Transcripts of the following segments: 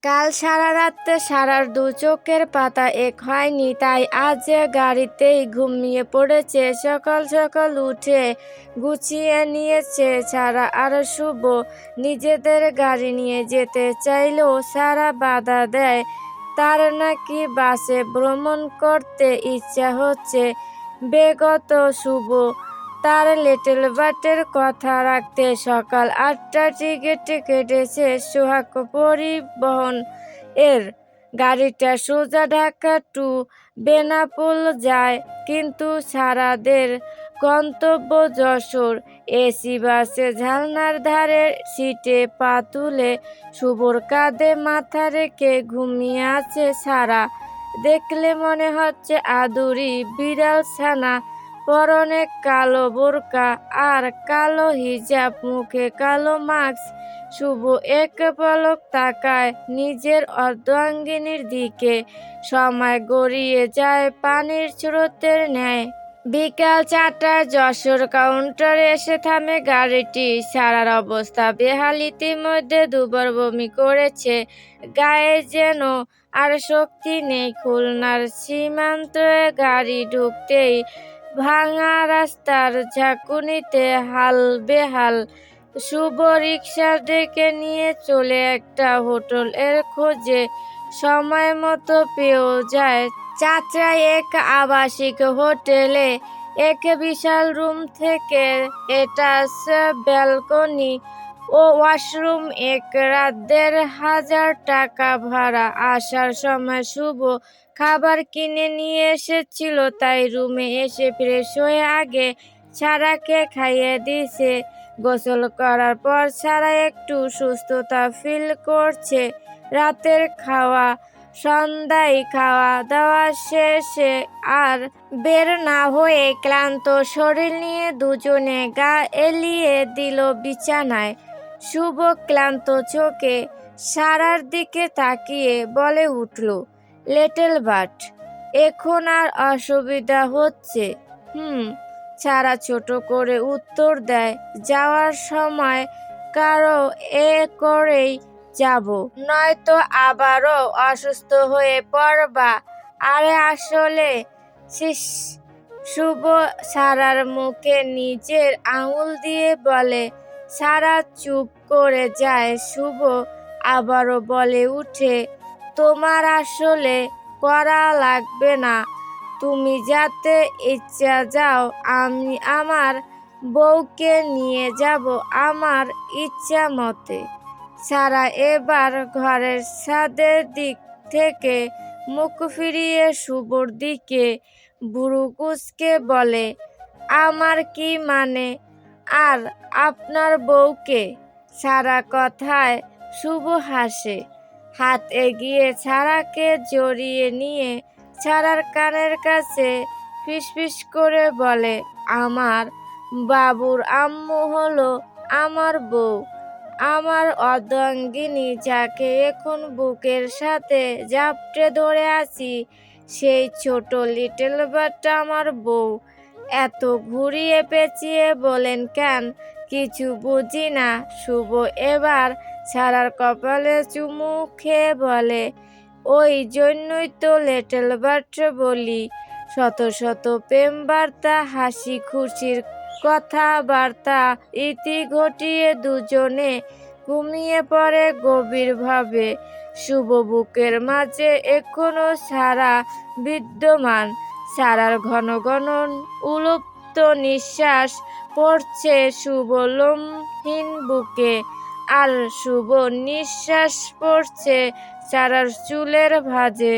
কাল সারা রাত সারার দু চোখের পাতা এক হয়নি, তাই আজ গাড়িতেই ঘুমিয়ে পড়েছে। সকাল সকাল উঠে গুছিয়ে নিয়েছে সারা আর শুভ। নিজেদের গাড়ি নিয়ে যেতে চাইলেও সারা বাধা দেয়। তার নাকি বাসে ভ্রমণ করতে ইচ্ছা হচ্ছে। বেগত শুভ তার লিটল বার্ডের কথা রাখতে সকাল 8টার টিকিট কেটেছে সোহাগ পরিবহন এর। গাড়িটা সোজা ঢাকা টু বেনাপোল যায়, কিন্তু সারাদের গন্তব্য যশোর। এসি বাসে জানলার ধারের সিটে পা তুলে শুভর কাঁধে মাথা রেখে ঘুমিয়ে আছে সারা। দেখলে মনে হচ্ছে আদুরি বিড়াল ছানা। পরনে কালো বোরকা আর কালো হিজাব, মুখে কালো মাস্ক। শুভ এক পলক তাকায় নিজের অর্ধাঙ্গিনীর দিকে। সময় গড়িয়ে যায় পানির স্রোতের ন্যায়। বিকাল 4টায় যশোর কাউন্টারে এসে থামে গাড়িটি। সারার অবস্থা বেহাল, ইতিমধ্যে দুবার বমি করেছে। গায়ে যেন আর শক্তি নেই। খুলনার সীমান্তে গাড়ি ঢুকতেই ভাঙা রাস্তার ঝাঁকুনিতে হাল বেহাল। শুভ রিকশা ডেকে নিয়ে চলে একটা হোটেলের খোঁজে। সময় মতো পেয়েও যায় চাচাই এক আবাসিক হোটেলে। এক বিশাল রুম থেকে অ্যাটাচ ব্যালকনি ও ওয়াশরুম, এক রাত 1,500 টাকা ভাড়া। আসার সময় শুভ খাবার কিনে নিয়ে এসেছিল, তাই রুমে এসে ফ্রেশ হয়ে আগে সারাকে খাইয়ে দিয়েছে। গোসল করার পর সারা একটু সুস্থতা ফিল করছে। রাতের খাওয়া সন্ধ্যায় খাওয়া দাওয়া শেষে আর বের না হয়ে ক্লান্ত শরীর নিয়ে দুজনে গা এলিয়ে দিল বিছানায়। শুভ ক্লান্ত চোখে সারার দিকে তাকিয়ে বলে উঠল, লিটল বার্ড, এখন আর অসুবিধা হচ্ছে? সারা ছোট করে উত্তর দেয়, যাওয়ার সময় কারো এ করেই যাব, নয়তো আবারও অসুস্থ হয়ে পড়বা। আরে আসলে শুভ সারার মুখে নিজের আঙুল দিয়ে বলে। সারা চুপ করে যায়। শুভ আবারও বলে উঠে, তোমার আসলে করা লাগবে না। তুমি যাতে ইচ্ছা যাও, আমি আমার বউকে নিয়ে যাব আমার ইচ্ছা মতে। সারা এবার ঘরের ছাদের দিক থেকে মুখ ফিরিয়ে শুভর দিকে ভুরু কুঁচকে বলে, আমার কি মানে? আর আপনার বউকে? সারা কথায় শুভ হাসে। হাত এগিয়ে সারাকে জড়িয়ে নিয়ে সারার কানের কাছে ফিসফিস করে বলে, আমার বাবুর আম্মু হলো আমার বউ, আমার অর্ধাঙ্গিনী, যাকে এখন বুকের সাথে জাপটে ধরে আছি, সেই ছোট লিটল বার্ডটা আমার বউ। এত ঘুরিয়ে পেঁচিয়ে বলেন কেন? কিছু বুঝি না। শুভ এবার সারার কপালে চুমু খেয়ে বলে, ওই জন্যই তো লিটল বার্ড বলি। শত শত প্রেম বার্তা, হাসি খুশির কথাবার্তা ইতি ঘটিয়ে দুজনে ঘুমিয়ে পড়ে গভীরভাবে। শুভ বুকের মাঝে এখনো সারা বিদ্যমান। সারার ঘন ঘন উলুপ্ত নিঃশ্বাস পড়ছে শুভ লোমহীন বুকে, আর শুভ নিঃশ্বাস পড়ছে সারার চুলের ভাঁজে।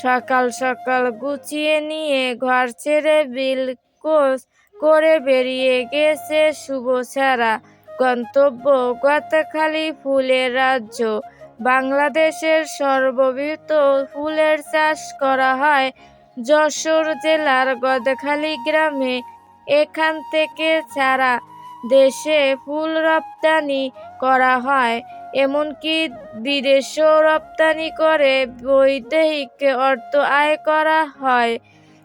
সকাল সকাল গুছিয়ে নিয়ে ঘর ছেড়ে বিলকোস করে বেরিয়ে গেছে শুভ সারা। গন্তব্য গাতাখালী ফুলের রাজ্য। বাংলাদেশের সর্ববৃহৎ ফুলের চাষ করা হয় যশোর জেলার গদখালী গ্রামে। এখান থেকে সারা দেশে ফুল রপ্তানি করা হয়, এমনকি বিদেশেও রপ্তানি করে বৈদেশিক অর্থ আয় করা হয়।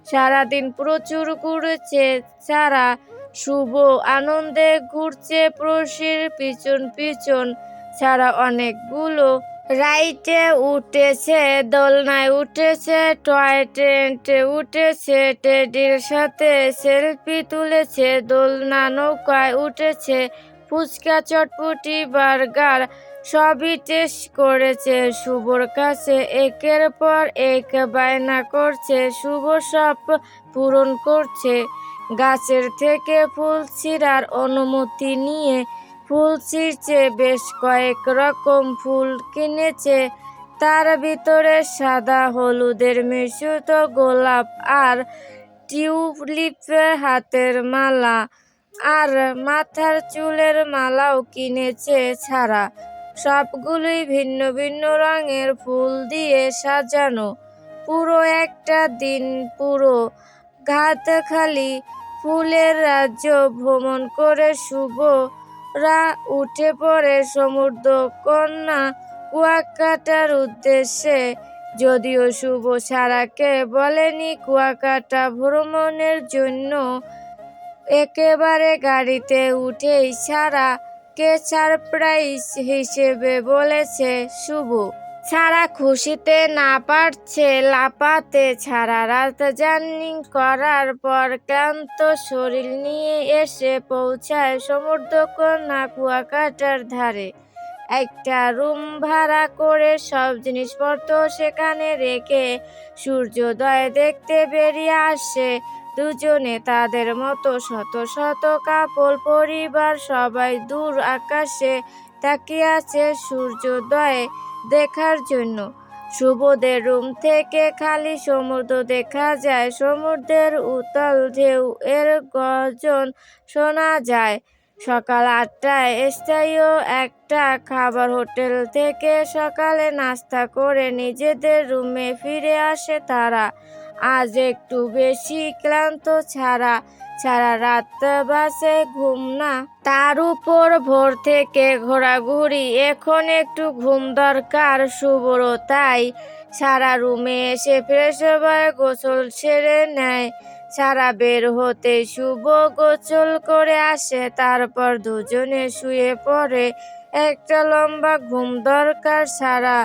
সারাদিন প্রচুর ঘুরেছে সারা। শুভ আনন্দে ঘুরছে প্রসির পিছন পিছন। সারা অনেকগুলো রাইডে উঠেছে, দোলনায় উঠেছে, টয় ট্রেনে উঠেছে, টেডির সাথে সেলফি তুলেছে, দোলনা নৌকায় উঠেছে, ফুচকা চটপটি বার্গার সবই টেস্ট করেছে। শুভর কাছে একের পর এক বায়না করছে, শুভ সব পূরণ করছে। গাছের থেকে ফুল ছিঁড়ার অনুমতি নিয়ে ফুল ছিঁড়ছে, বেশ কয়েক রকম ফুল কিনেছে, তার ভিতরে সাদা হলুদের মিশ্রিত গোলাপ আর টিউলিপ হাতের মালা আর মাথার চুলের মালাও কিনেছে ছাড়া। সবগুলোই ভিন্ন ভিন্ন রঙের ফুল দিয়ে সাজানো। পুরো একটা দিন পুরো ঘাটখালি ফুলের রাজ্য ভ্রমণ করে শুভরা উঠে পড়ে সমুদ্র কন্যা কুয়াকাটার উদ্দেশ্যে। যদিও শুভ সারাকে বলেনি কুয়াকাটা ভ্রমণের জন্য, একেবারে গাড়িতে উঠেই সারাকে সারপ্রাইজ হিসেবে বলেছে শুভ। সারা খুশিতে না পারছে লাপাতে। সারা রাত জার্নি করার পর ক্লান্ত শরীর নিয়ে এসে পৌঁছায় সমুদ্রকন্যা কুয়াকাটার ধারে। একটা রুম ভাড়া করে সব জিনিসপত্র সেখানে রেখে সূর্যোদয় দেখতে বেরিয়ে আসে দুজনে। তাদের মতো শত শত কাপল পরিবার সবাই দূর আকাশে তাকিয়ে আছে সূর্যোদয় দেখার জন্য। শুভদের রুম থেকে খালি সমুদ্র দেখা যায়, সমুদ্রের উতাল ঢেউ এর গর্জন শোনা যায়। সকাল 8টায় স্থানীয় একটা খাবার হোটেল থেকে সকালে নাস্তা করে নিজেদের রুমে ফিরে আসে তারা। আজ একটু বেশি ক্লান্ত সারা রাত বাসে ঘুম না, তার উপর ভোর থেকে ঘোরাঘুরি, এখন একটু ঘুম দরকার শুভরও। তাই সারা রুমে এসে ফ্রেশ হয়ে গোসল সেরে নেয়। সারা বের হতে শুভ গোসল করে আসে, তারপর দুজনে শুয়ে পড়ে। একটা লম্বা ঘুম দরকার সারা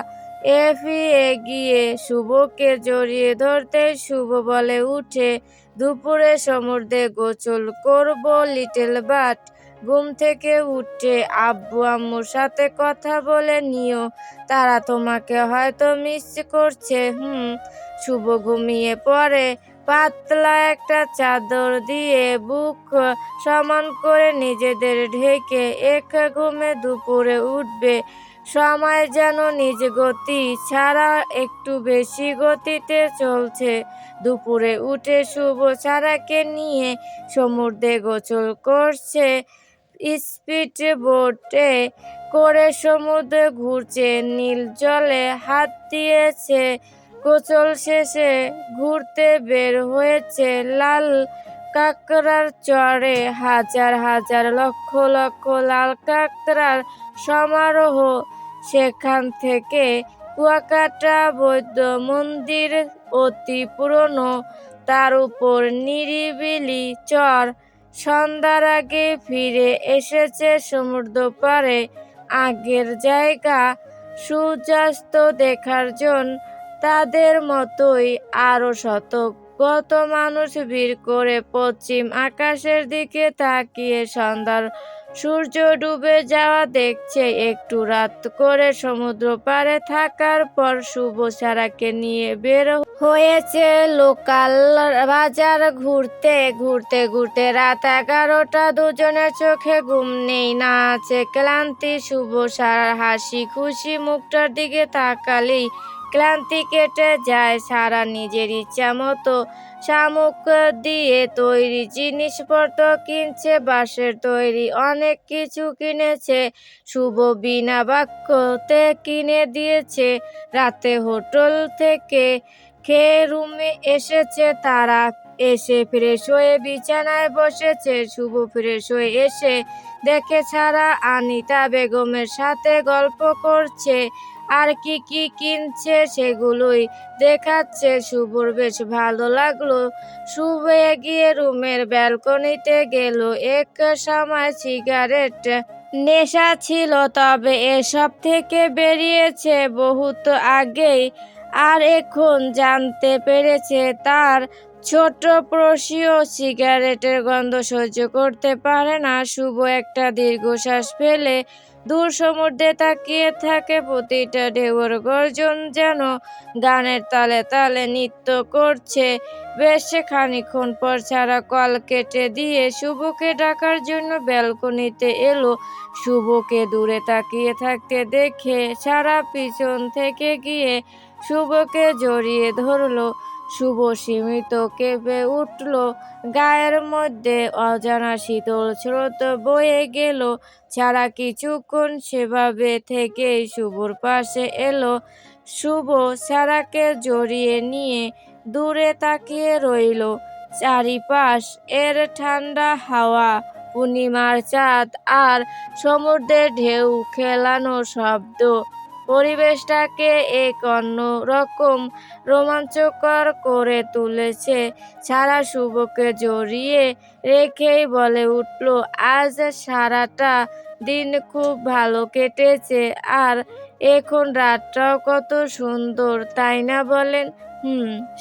এফিয়ে গিয়ে শুভকে জড়িয়ে ধরতে শুভ বলে উঠে, দুপুরে সমুদ্রে গোসল করব লিটল বাট। ঘুম থেকে উঠে আব্বু আম্মুর সাথে কথা বলে নিও, তারা তোমাকে হয়তো মিস করছে। শুভ ঘুমিয়ে পড়ে। পাতলা একটা চাদর দিয়ে বুক সমান করে নিজেদের ঢেকে এক ঘুমে দুপুরে উঠবে। সময় যেন নিজ গতি ছাড়া একটু বেশি গতিতে চলছে। দুপুরে উঠে শুভ সারাকে নিয়ে সমুদ্রে গোসল করছে, স্পিড বোটে করে সমুদ্রে ঘুরছে, নীল জলে হাত দিয়েছে। গোসল শেষে ঘুরতে বের হয়েছে লাল কাঁকড়ার চরে। হাজার হাজার লক্ষ লক্ষ লাল কাঁকড়ার সমারোহ। সেখান থেকে কুয়াকাটা বৌদ্ধ মন্দির অতি পুরনো, তার উপর নিরিবিলি চর। সন্ধ্যার আগে ফিরে এসেছে সমুদ্র পাড়ে আগের জায়গা সূর্যাস্ত দেখার জন্য। তাদের মতোই আরো শত মানুষ ভিড় করে পশ্চিম আকাশের দিকে তাকিয়ে সন্ধ্যার সূর্য ডুবে যাওয়া দেখছে। একটু রাত করে সমুদ্র পাড়ে থাকার পর শুভ সারাকে নিয়ে বের হয়েছে লোকাল বাজার ঘুরতে। ঘুরতে রাত 11টা। দুজনের চোখে ঘুম নেই, না আছে ক্লান্তি। শুভ সারার হাসি খুশি মুখটার দিকে তাকালেই ক্লান্তি কেটে যায়। সারা নিজের ইচ্ছা মতো শামুক দিয়ে তৈরি জিনিসপত্র কিনছে, বাঁশের তৈরি অনেক কিছু কিনেছে। শুভ বিনা বাক্যতে কিনে দিয়েছে। রাতে হোটেল থেকে খেয়ে রুমে এসেছে তারা। এসে ফ্রেশ হয়ে বিছানায় বসেছে। শুভ ফ্রেশ হয়ে এসে দেখে সারা আনিতা বেগমের সাথে গল্প করছে আর কি কি কিনছে সেগুলোই দেখাচ্ছে। শুভর বেশ ভালো লাগলো। শুভ এগিয়ে রুমের ব্যালকনিতে গেল। এক সময় সিগারেট নেশা ছিল, তবে এসব থেকে বেরিয়েছে বহুত আগেই। আর এখন জানতে পেরেছে তার ছোট প্রশিও সিগারেটের গন্ধ সহ্য করতে পারে না। শুভ একটা দীর্ঘশ্বাস ফেলে দূর সমুদ্রে তাকিয়ে থাকে। প্রতিটা ঢেউর গর্জন যেন গানের তালে তালে নৃত্য করছে। বেশ খানিকক্ষণ পর ছাড়া কল কেটে দিয়ে শুভকে ডাকার জন্য ব্যালকনিতে এলো। শুভকে দূরে তাকিয়ে থাকতে দেখে সারা পিছন থেকে গিয়ে শুভকে জড়িয়ে ধরলো। শুভ সীমিত কেঁপে উঠল, গায়ের মধ্যে অজানা শীতল স্রোত বয়ে গেল। ছাড়া কিছুক্ষণ সেভাবে থেকেই শুভর পাশে এলো। শুভ সারাকে জড়িয়ে নিয়ে দূরে তাকিয়ে রইল। চারিপাশ এর ঠান্ডা হাওয়া, পূর্ণিমার চাঁদ আর সমুদ্রের ঢেউ খেলানো শব্দ পরিবেশটাকে এক অন্য রকম রোমাঞ্চকর করে তুলেছে। সারা শুভকে জড়িয়ে রেখেই বলে উঠল, আজ সারাটা দিন খুব ভালো কেটেছে। আর এখন রাতটাও কত সুন্দর, তাই না বলেন?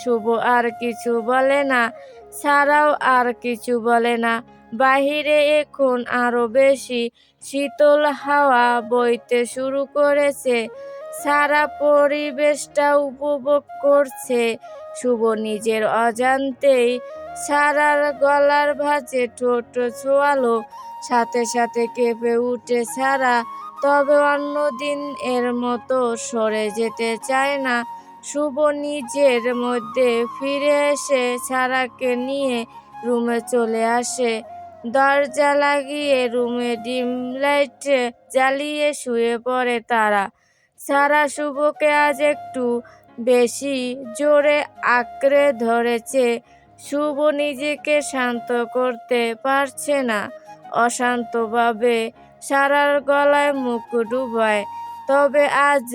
শুভ আর কিছু বলে না, সারাও আর কিছু বলে না। বাহিরে এখন আরো বেশি শীতল হাওয়া বইতে শুরু করেছে। সারা পরিবেশটা উপভোগ করছে। শুভ নিজের অজান্তেই সারার গলার ভাঁজে ঠোঁট ছোঁয়ালো। সাথে সাথে কেঁপে উঠে সারা, তবে অন্যদিন এর মতো সরে যেতে চায় না। শুভ নিজের মধ্যে ফিরে এসে সারাকে নিয়ে রুমে চলে আসে। দরজা লাগিয়ে রুমে ডিম লাইট জ্বালিয়ে শুয়ে পড়ে তারা। সারা শুভকে আজ একটু বেশি জোরে আঁকড়ে ধরেছে। শুভ নিজেকে শান্ত করতে পারছে না। অশান্তভাবে সারার গলায় মুখ ডুবায়, তবে আজ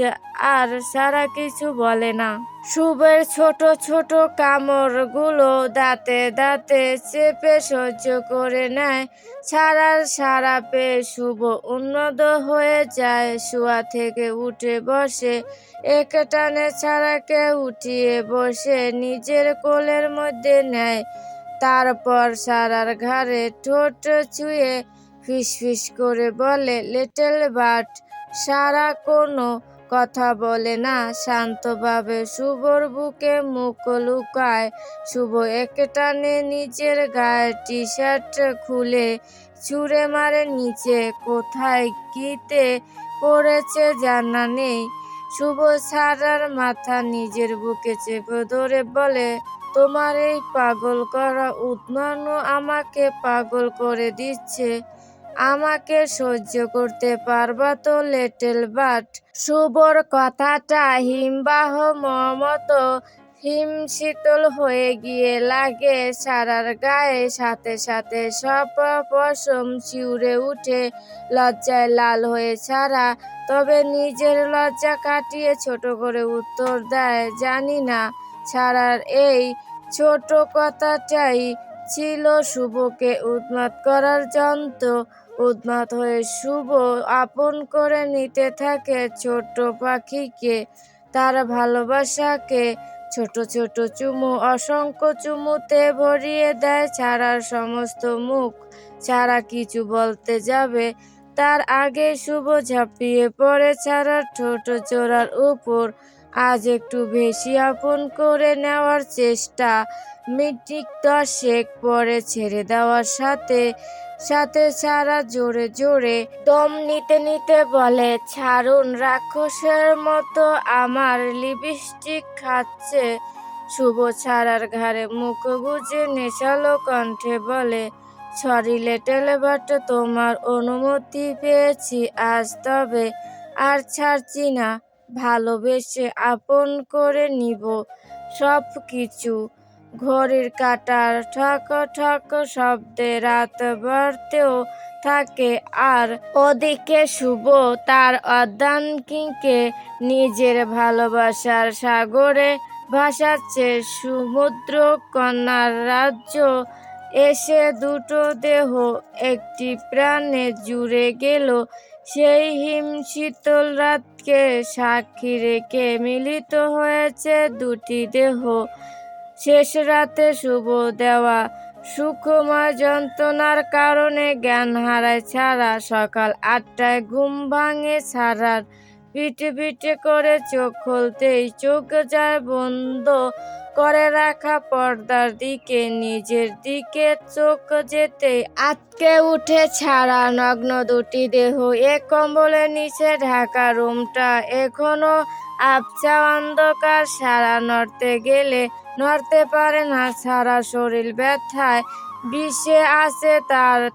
আর সারা কিছু বলে না। শুভের ছোট ছোট কামড়গুলো দাঁতে দাঁতে চেপে সহ্য করে নেয়। সারার সারা পেয়ে শুভ উন্নত হয়ে যায়। শোয়া থেকে উঠে বসে, এক টানে সারাকে উঠিয়ে বসে নিজের কোলের মধ্যে নেয়। তারপর সারার ঘাড়ে ঠোঁট ছুঁয়ে ফিসফিস করে বলে, লিটল বার্ড। সারা কোনো কথা বলে না, শান্তভাবে শুভর বুকে মুখ লুকায়। শুভ এক টানে নিজের গায়ের টি শার্ট খুলে ছুঁড়ে মারে নিচে। কোথায় গিতে পড়েছে জানা নেই। শুভ সারার মাথা নিজের বুকে চেপে ধরে বলে, তোমার এই পাগল করা উন্মাদনা আমাকে পাগল করে দিচ্ছে। আমাকে সহ্য করতে পারবা তো লিটল বার্ড? শুভর কথাটা হিমবাহ মতো হিম শীতল হয়ে গিয়ে লাগে সারার গায়ে। সাথে সাথে সব পশম শিউরে উঠে। লজ্জায় লাল হয়ে সারা, তবে নিজের লজ্জা কাটিয়ে ছোট করে উত্তর দেয়, জানি না। সারার এই ছোট কথাটাই ছিল শুভকে উন্মাদ করার যন্ত্র। উন্মাদ হয়ে শুভ আপন করে নিতে থাকে ছোট্ট পাখিকে, তার ভালোবাসাকে। ছোট ছোট চুমু, অসংখ্য চুমুতে ভরিয়ে দেয় ছাড়ার সমস্ত মুখ। ছাড়া কিছু বলতে যাবে, তার আগে শুভ ঝাঁপিয়ে পড়ে ছাড়ার ঠোঁট জোড়ার উপর। আজ একটু বেশি আপন করে নেওয়ার চেষ্টা। মিনিট 10 পরে ছেড়ে দেওয়ার সাথে সাথে সারা জোরে জোরে দম নিতে নিতে বলে, ছাড়ুন, রাক্ষসের মতো আমার লিপস্টিক খাচ্ছে। শুভ ছাড়ার ঘাড়ে মুখ গুজে নেশালো কণ্ঠে বলে, সরি লিটল বার্ড, তোমার অনুমতি পেয়েছি আজ, তবে আর ছাড়ছি না। ভালোবেসে আপন করে নিব সব কিছু। ঘড়ির কাঁটার ঠক ঠক শব্দে রাত বাড়তেও থাকে। আর ওদিকে শুভ তার অর্ধাঙ্গীকে নিজের ভালোবাসার সাগরে ভাসাচ্ছে। সমুদ্র কন্যার রাজ্য এসে দুটো দেহ একটি প্রাণে জুড়ে গেল। সেই হিমশীতল রাতকে সাক্ষী রেখে মিলিত হয়েছে দুটি দেহ। শেষ রাতে শুভ দেওয়া সুখময় যন্ত্রণার কারণে জ্ঞান হারায় ছাড়া। সকাল 8টায় ঘুম ভাঙে ছাড়ার। পিটে পিটে করে চোখ খুলতেই চোখ যায় বন্ধ করে রাখা পর্দার দিকে। নিজের দিকে চোখ যেতেই আঁতকে উঠে ছাড়া। নগ্ন দুটি দেহ এক কম্বলের নিচে ঢাকা। রুমটা এখনো আবছা অন্ধকার। ছাড়া নড়তে গেলে নড়তে পারে না। ছাড়া শরীর ব্যথায় বিষে আছে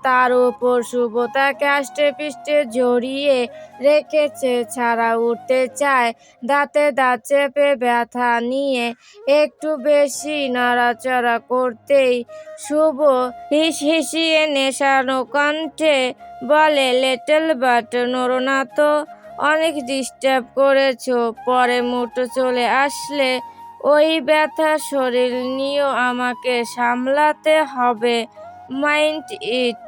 তার উপর শুভ তাকে আষ্টে পৃষ্ঠে জড়িয়ে রেখেছে। ছাড়া উঠতে চায়, দাঁতে দাঁত চেপে ব্যথা নিয়ে একটু বেশি নড়াচড়া করতেই শুভ হিসিয়ে নেশানো কণ্ঠে বলে, লিটল বাট নড়ো না তো, অনেক ডিস্টার্ব করেছো। পরে মুড চলে আসলে ওই ব্যথা শরীর নিয়েও আমাকে সামলাতে হবে। Mind it.